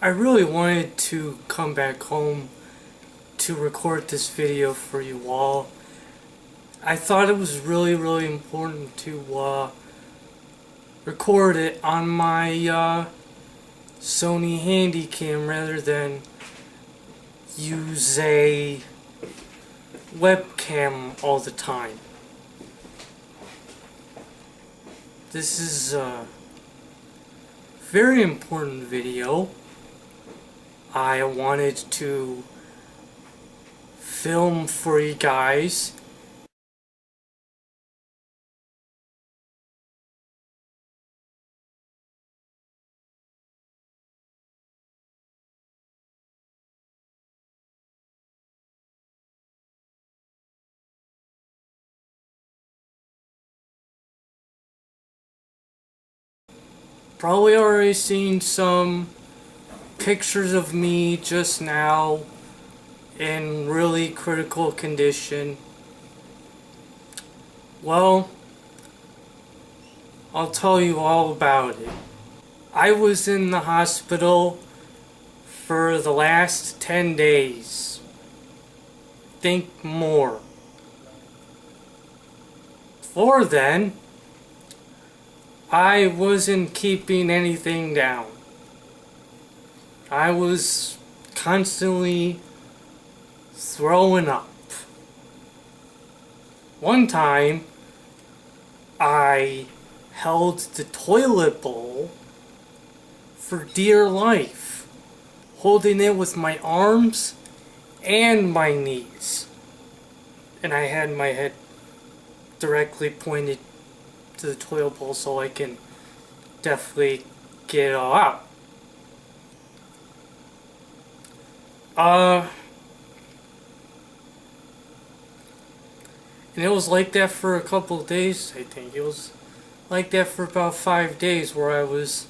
I really wanted to come back home to record this video for you all. I thought it was really important to record it on my Sony Handycam rather than use a webcam all the time. This is a very important video. I wanted to film for you guys. Probably already seen some pictures of me just now in really critical condition. Well, I'll tell you all about it. I was in the hospital for the last 10 days. Think more. Before then, I wasn't keeping anything down. I was constantly throwing up. One time, I held the toilet bowl for dear life, holding it with my arms and my knees. And I had my head directly pointed to the toilet bowl so I can definitely get it all out. And it was like that for a couple of days, I think. It was like that for about 5 days where I was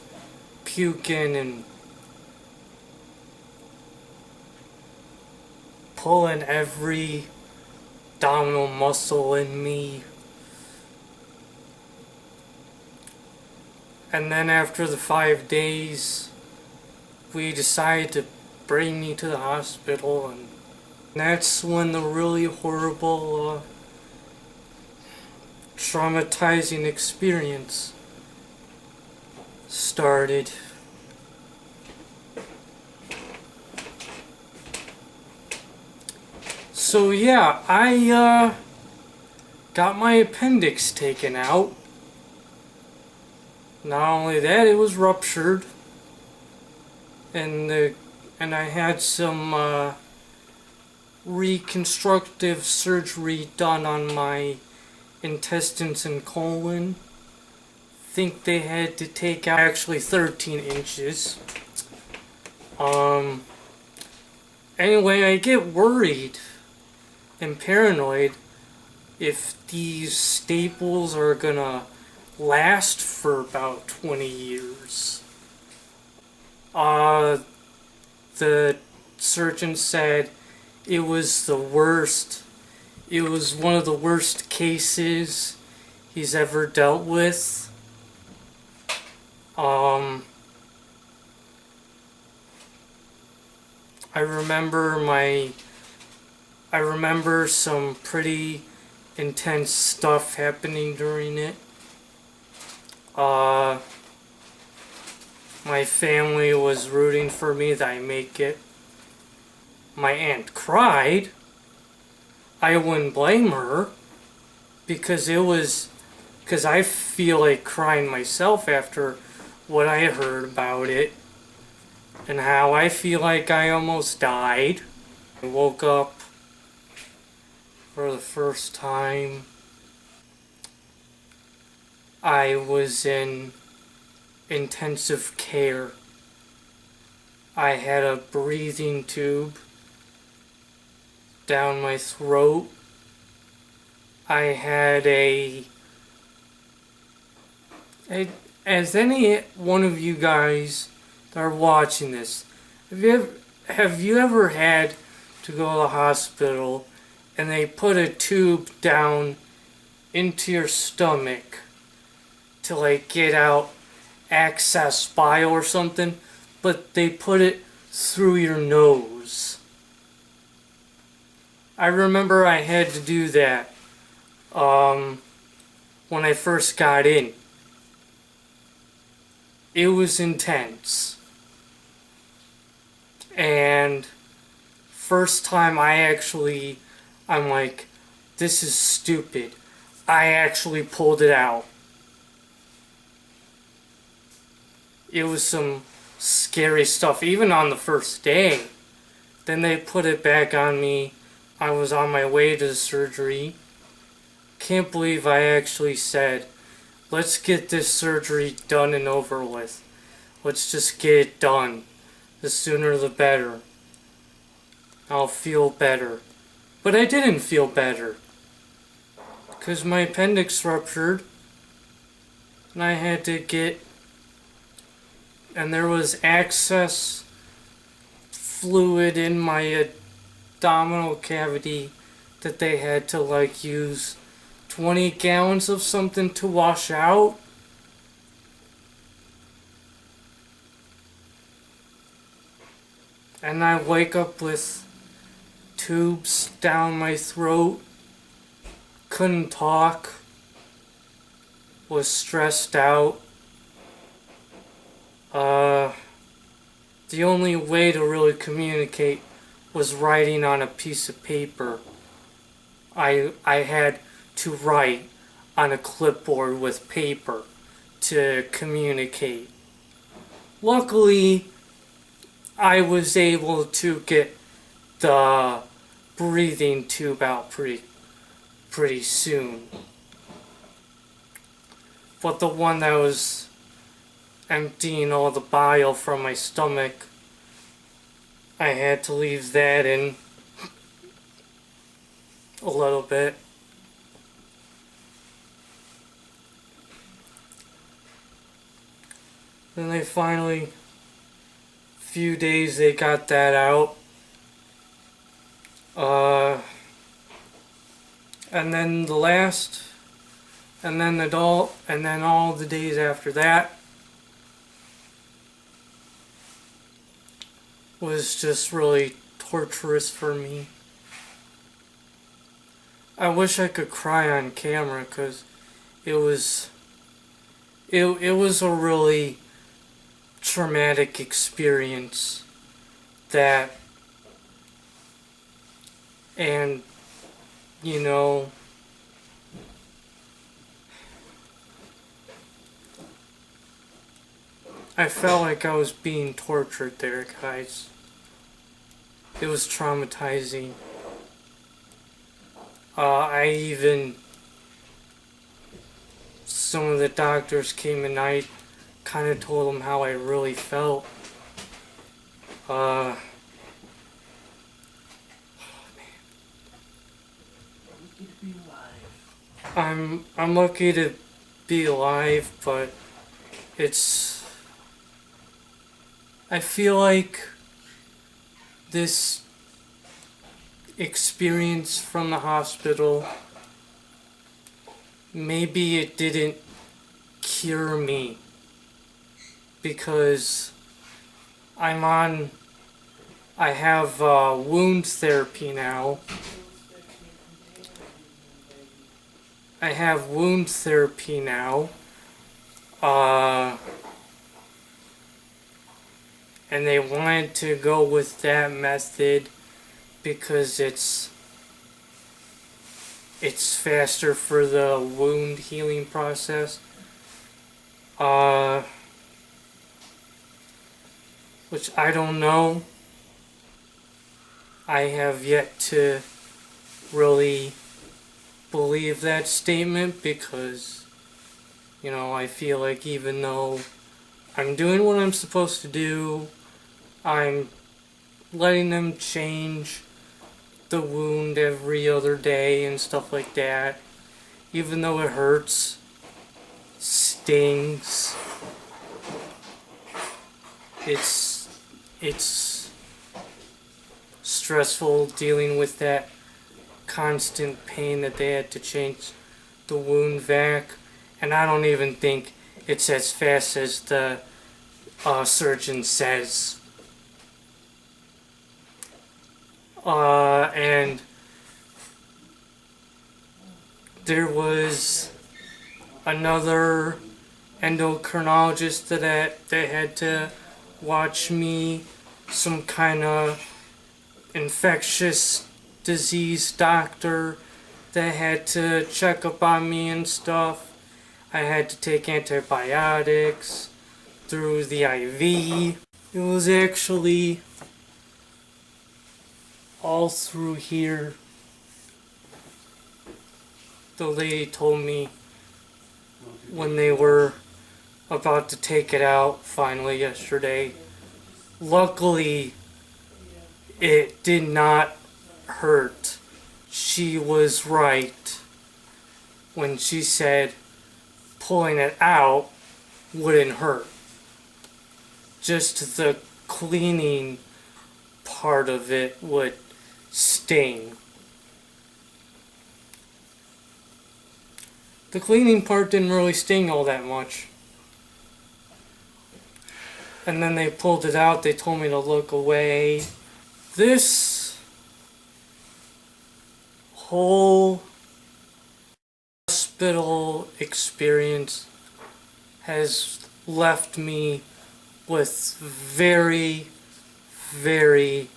puking and pulling every abdominal muscle in me. And then after the 5 days, we decided to bring me to the hospital, and that's when the really horrible, traumatizing experience started. So yeah, I got my appendix taken out. Not only that, it was ruptured, and I had some reconstructive surgery done on my intestines and colon. Think they had to take out actually 13 inches. Anyway, I get worried and paranoid if these staples are gonna last for about 20 years. The surgeon said it was the worst. It was one of the worst cases he's ever dealt with. I remember some pretty intense stuff happening during it. My family was rooting for me that I make it. My aunt cried. I wouldn't blame her because I feel like crying myself after what I heard about it and how I feel like I almost died. I woke up for the first time. I was in intensive care. I had a breathing tube down my throat. I had as any one of you guys that are watching this, have you ever had to go to the hospital and they put a tube down into your stomach to like get out excess bile or something? but they put it through your nose. I remember I had to do that when I first got in. It was intense. And first time I'm like, this is stupid. I actually pulled it out. It was some scary stuff, even on the first day. Then they put it back on me. I was on my way to the surgery. Can't believe I actually said, let's get this surgery done and over with. Let's just get it done. The sooner the better. I'll feel better. But I didn't feel better. Because my appendix ruptured. And I had to get... And there was excess fluid in my abdominal cavity that they had to like use 20 gallons of something to wash out. And I wake up with tubes down my throat, couldn't talk, was stressed out. The only way to really communicate was writing on a piece of paper. I had to write on a clipboard with paper to communicate. Luckily, I was able to get the breathing tube out pretty soon. But the one that was emptying all the bile from my stomach, I had to leave that in a little bit. Then they finally, few days they got that out. And then all the days after that was just really torturous for me. I wish I could cry on camera because it was a really traumatic experience that, and you know, I felt like I was being tortured there, guys. It was traumatizing. Some of the doctors came and I kind of told them how I really felt. Oh, man. I'm lucky to be alive, but I feel like this experience from the hospital, maybe it didn't cure me because I have wound therapy now. I have wound therapy now. And they wanted to go with that method because it's faster for the wound healing process. Which I don't know. I have yet to really believe that statement because, you know, I feel like even though I'm doing what I'm supposed to do, I'm letting them change the wound every other day and stuff like that. Even though it hurts, stings, it's stressful dealing with that constant pain that they had to change the wound vac. And I don't even think it's as fast as the surgeon says. And there was another endocrinologist that had to watch me, some kind of infectious disease doctor that had to check up on me and stuff. I had to take antibiotics through the IV. It was actually all through here. The lady told me when they were about to take it out finally yesterday. Luckily, it did not hurt. She was right when she said pulling it out wouldn't hurt. Just the cleaning part of it would sting. The cleaning part didn't really sting all that much. And then they pulled it out, they told me to look away. This whole hospital experience has left me with very, very,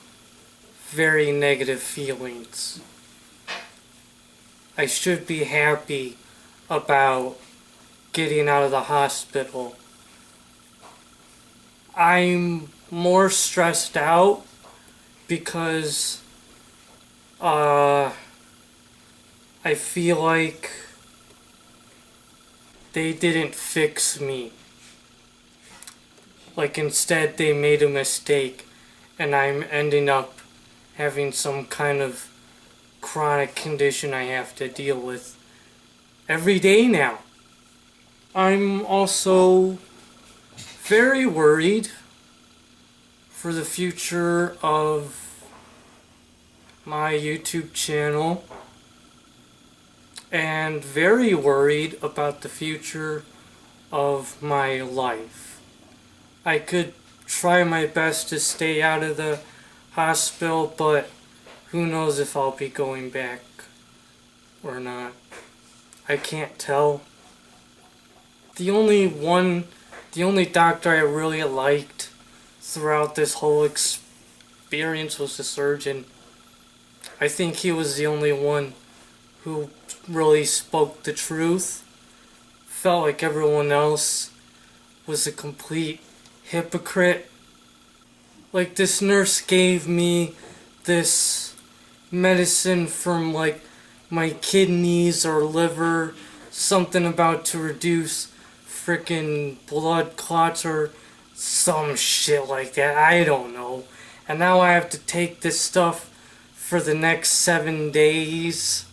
very negative feelings. I should be happy about getting out of the hospital. I'm more stressed out because I feel like they didn't fix me. Like instead they made a mistake and I'm ending up having some kind of chronic condition I have to deal with every day now. I'm also very worried for the future of my YouTube channel and very worried about the future of my life. I could try my best to stay out of the hospital, but who knows if I'll be going back or not. I can't tell. The only doctor I really liked throughout this whole experience was the surgeon. I think he was the only one who really spoke the truth. Felt like everyone else was a complete hypocrite. Like this nurse gave me this medicine from like my kidneys or liver, something about to reduce frickin' blood clots or some shit like that. I don't know. And now I have to take this stuff for the next 7 days.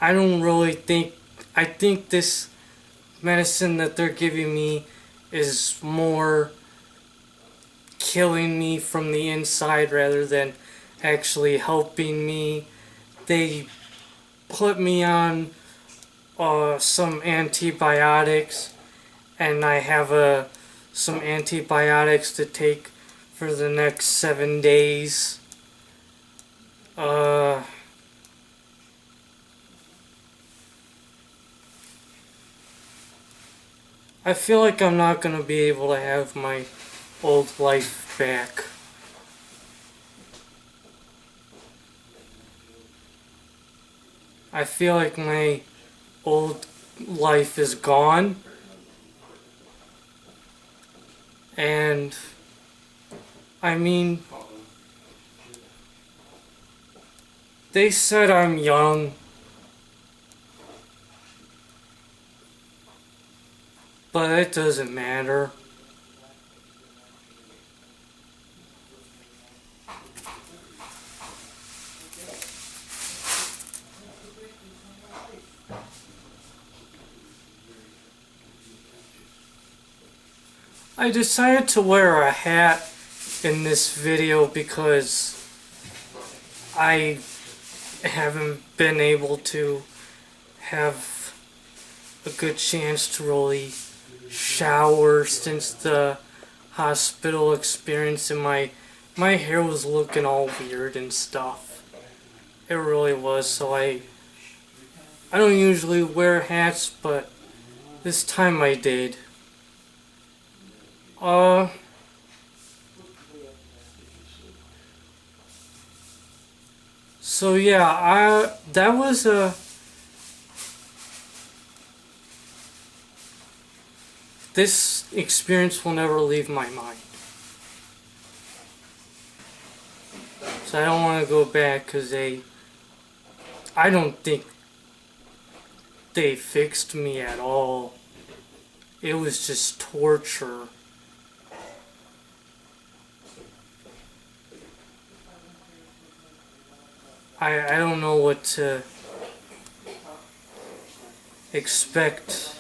I don't really think... I think this medicine that they're giving me is more killing me from the inside rather than actually helping me. They put me on some antibiotics, and I have some antibiotics to take for the next 7 days. I feel like I'm not gonna be able to have my old life back. I feel like my old life is gone. And I mean, they said I'm young, but it doesn't matter. I decided to wear a hat in this video because I haven't been able to have a good chance to really shower since the hospital experience, and my hair was looking all weird and stuff. It really was. So I don't usually wear hats, but this time I did. So yeah, that was a this experience will never leave my mind. So I don't want to go back because I don't think they fixed me at all. It was just torture. I don't know what to expect